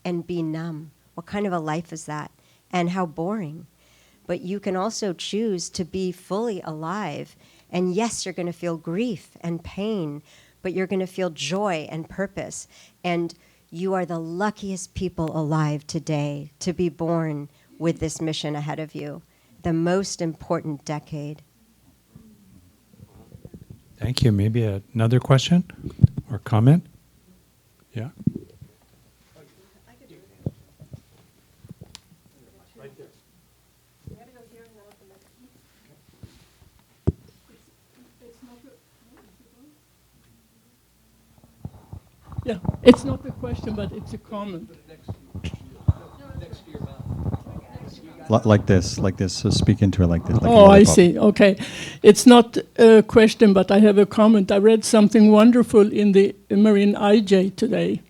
and be numb. What kind of a life is that? And how boring. But you can also choose to be fully alive. And yes, you're going to feel grief and pain, but you're going to feel joy and purpose. And you are the luckiest people alive today to be born with this mission ahead of you, the most important decade. Thank you. Maybe another question or comment? Yeah. Yeah, it's not a question, but it's a comment. Like this. So speak into it like this. Like a Oh, I lollipop. see. Okay. It's not a question, but I have a comment. I read something wonderful in the Marine IJ today.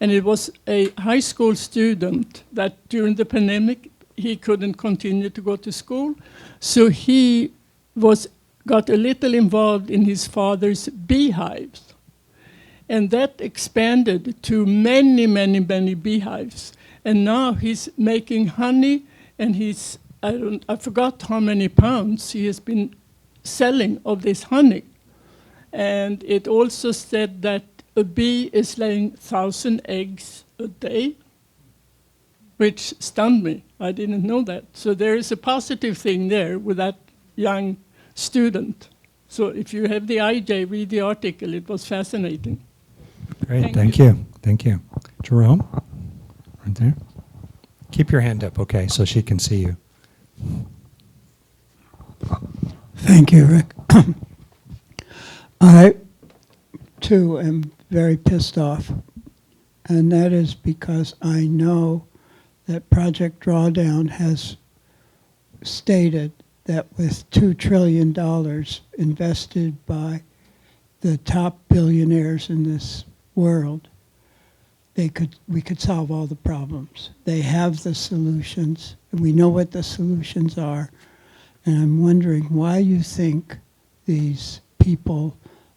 And it was a high school student that during the pandemic, he couldn't continue to go to school. So he got a little involved in his father's beehives. And that expanded to many, many, many beehives. And now he's making honey, and I forgot how many pounds he has been selling of this honey. And it also said that a bee is laying 1,000 eggs a day, which stunned me. I didn't know that. So there is a positive thing there with that young student. So if you have the IJ, read the article. It was fascinating. Great. Thank you. Thank you. Jerome, right there. Keep your hand up, okay, so she can see you. Thank you, Rick. I, too, am very pissed off, and that is because I know that Project Drawdown has stated that with $2 trillion invested by the top billionaires in this world, we could solve all the problems. They have the solutions, and we know what the solutions are. And I'm wondering why you think these people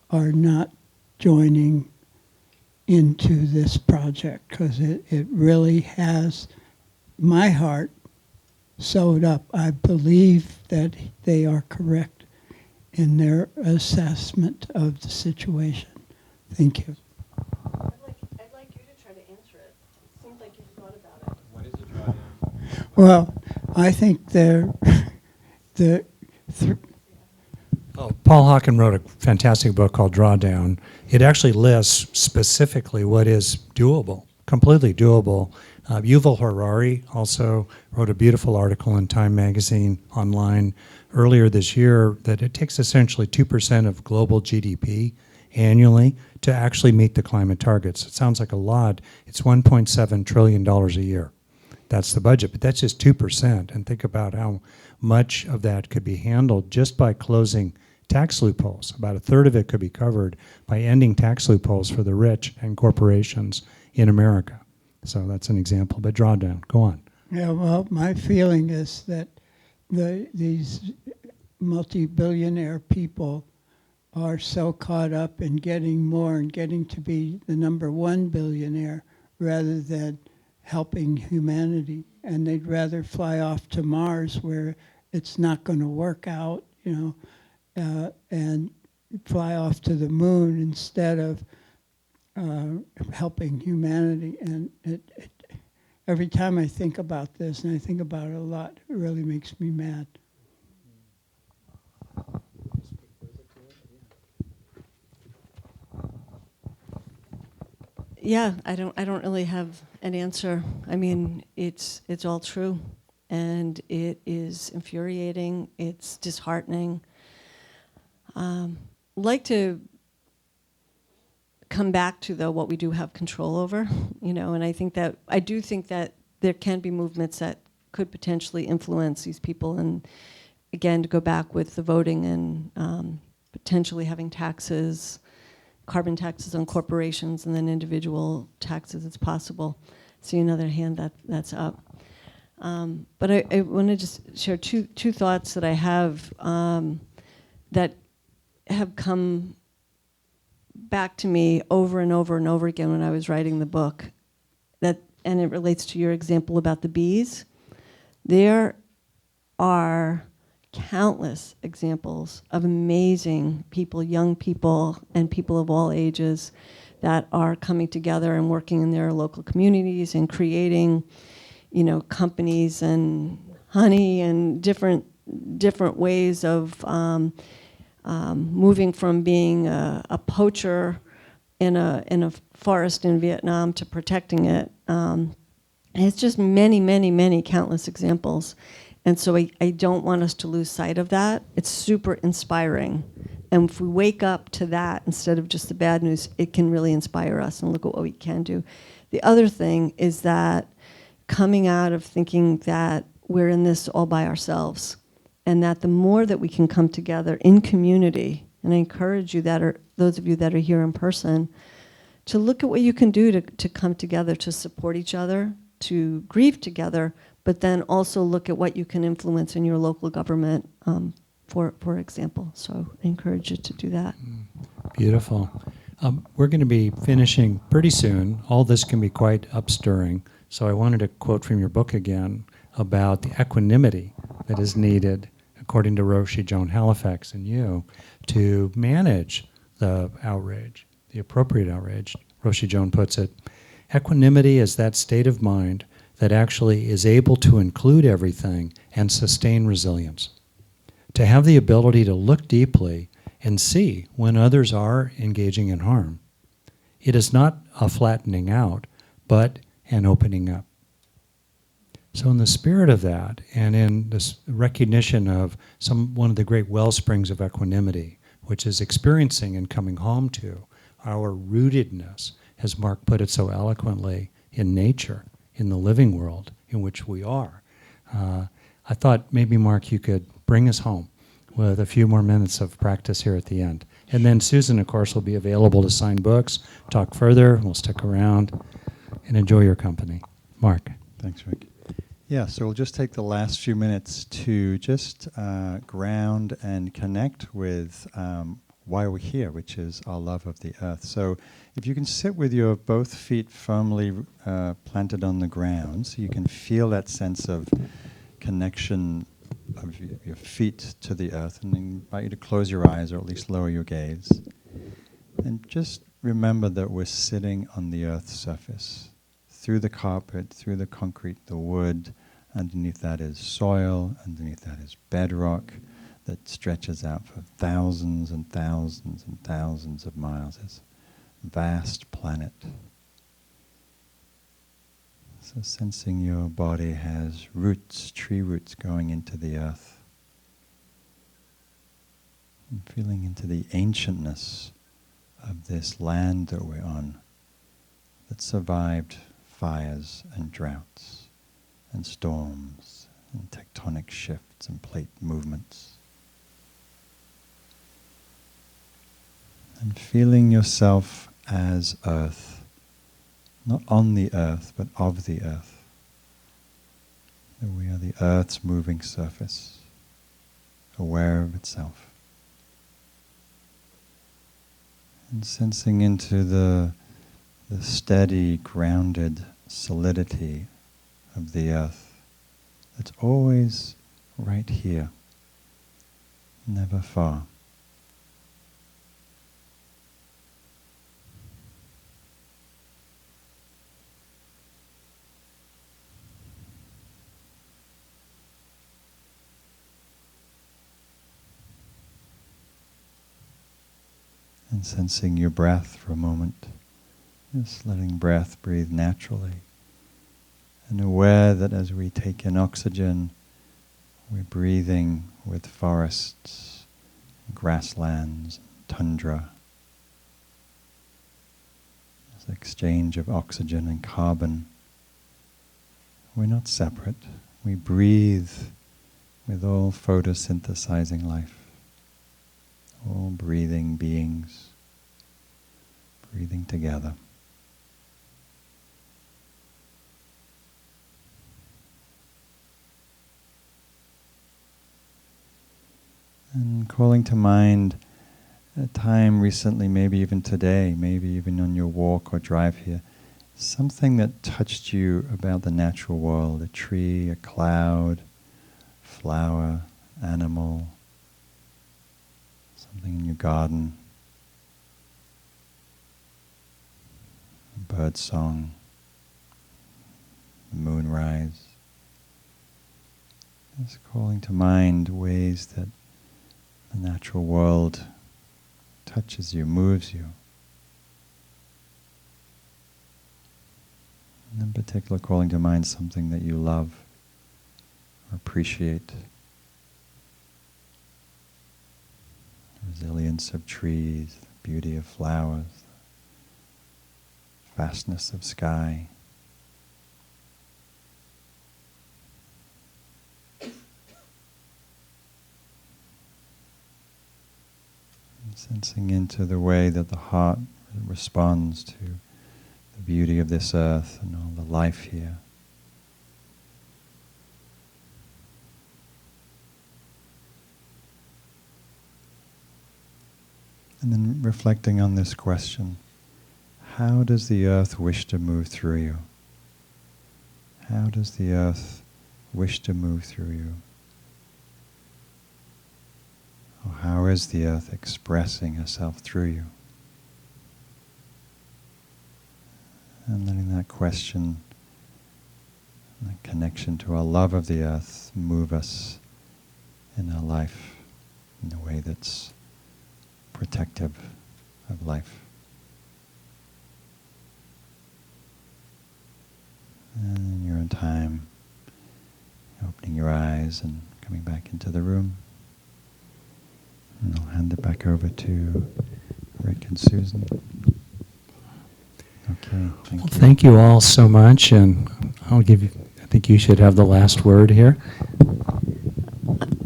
are not joining into this project, because it really has my heart sewed up. I believe that they are correct in their assessment of the situation. Thank you. I'd like you to try to answer it. It seems like you've thought about it. What is a drawdown? Well, I think Paul Hawken wrote a fantastic book called Drawdown. It actually lists specifically what is doable, completely doable. Yuval Harari also wrote a beautiful article in Time magazine online earlier this year that it takes essentially 2% of global GDP annually to actually meet the climate targets. It sounds like a lot. It's $1.7 trillion a year. That's the budget, but that's just 2%. And think about how much of that could be handled just by closing tax loopholes. About a third of it could be covered by ending tax loopholes for the rich and corporations in America. So that's an example, but Drawdown, go on. Yeah, well, my feeling is that these multi-billionaire people are so caught up in getting more and getting to be the number one billionaire rather than helping humanity. And they'd rather fly off to Mars where it's not going to work out, and fly off to the moon instead of helping humanity. And every time I think about this, and I think about it a lot, it really makes me mad. Yeah, I don't really have an answer. I mean, it's all true, and it is infuriating. It's disheartening. Like to come back to though what we do have control over, you know, and I do think that there can be movements that could potentially influence these people, and again to go back with the voting and potentially having taxes, carbon taxes on corporations, and then individual taxes. It's possible. See another hand that's up. But I want to just share two thoughts that I have that have come back to me over and over and over again when I was writing the book. And it relates to your example about the bees. There are countless examples of amazing people, young people, and people of all ages that are coming together and working in their local communities and creating, you know, companies and honey and different ways of moving from being a poacher in a forest in Vietnam to protecting it. And it's just many countless examples. And so I don't want us to lose sight of that. It's super inspiring. And if we wake up to that instead of just the bad news, it can really inspire us and look at what we can do. The other thing is that coming out of thinking that we're in this all by ourselves, and that the more that we can come together in community, and I encourage you those of you that are here in person, to look at what you can do to come together, to support each other, to grieve together, but then also look at what you can influence in your local government, for example. So I encourage you to do that. Beautiful. We're going to be finishing pretty soon. All this can be quite upstirring. So I wanted to quote from your book again about the equanimity that is needed, according to Roshi Joan Halifax and you, to manage the outrage, the appropriate outrage. Roshi Joan puts it, equanimity is that state of mind that actually is able to include everything and sustain resilience. To have the ability to look deeply and see when others are engaging in harm. It is not a flattening out, but an opening up. So in the spirit of that, and in this recognition of one of the great well springs of equanimity, which is experiencing and coming home to our rootedness, as Mark put it so eloquently, in nature, in the living world in which we are. I thought maybe, Mark, you could bring us home with a few more minutes of practice here at the end. And then Susan, of course, will be available to sign books, talk further, we'll stick around, and enjoy your company. Mark. Thanks, Rick. Yeah, so we'll just take the last few minutes to just ground and connect with why we're here, which is our love of the earth. So if you can sit with your both feet firmly planted on the ground, so you can feel that sense of connection of your feet to the earth, and I invite you to close your eyes or at least lower your gaze. And just remember that we're sitting on the earth's surface. Through the carpet, through the concrete, the wood, underneath that is soil, underneath that is bedrock that stretches out for thousands and thousands and thousands of miles. It's a vast planet. So sensing your body has roots, tree roots going into the earth. And feeling into the ancientness of this land that we're on, that survived fires and droughts and storms and tectonic shifts and plate movements. And feeling yourself as earth, not on the earth, but of the earth. That we are the earth's moving surface, aware of itself. And sensing into the steady, grounded solidity of the earth that's always right here, never far. And sensing your breath for a moment, Just letting breath breathe naturally. And aware that as we take in oxygen, we're breathing with forests, grasslands, tundra. This exchange of oxygen and carbon. We're not separate. We breathe with all photosynthesizing life. All breathing beings, breathing together. And calling to mind a time recently, maybe even today, maybe even on your walk or drive here, something that touched you about the natural world, a tree, a cloud, flower, animal, something in your garden, a bird song, the moonrise. Just calling to mind ways that the natural world touches you, moves you. And in particular, calling to mind something that you love or appreciate. The resilience of trees, the beauty of flowers, the vastness of sky. Sensing into the way that the heart responds to the beauty of this earth and all the life here. And then reflecting on this question, how does the earth wish to move through you? How does the earth wish to move through you? Or how is the earth expressing herself through you? And letting that question, that connection to our love of the earth, move us in our life in a way that's protective of life. And in your own time, opening your eyes and coming back into the room. And I'll hand it back over to Rick and Susan. Okay, thank you. Thank you all so much, and I think you should have the last word here.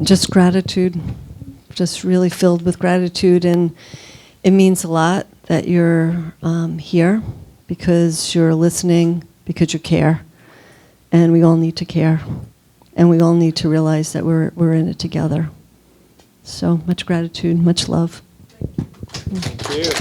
Just gratitude, just really filled with gratitude, and it means a lot that you're here because you're listening, because you care, and we all need to care, and we all need to realize that we're in it together. So much gratitude, much love. Thank you.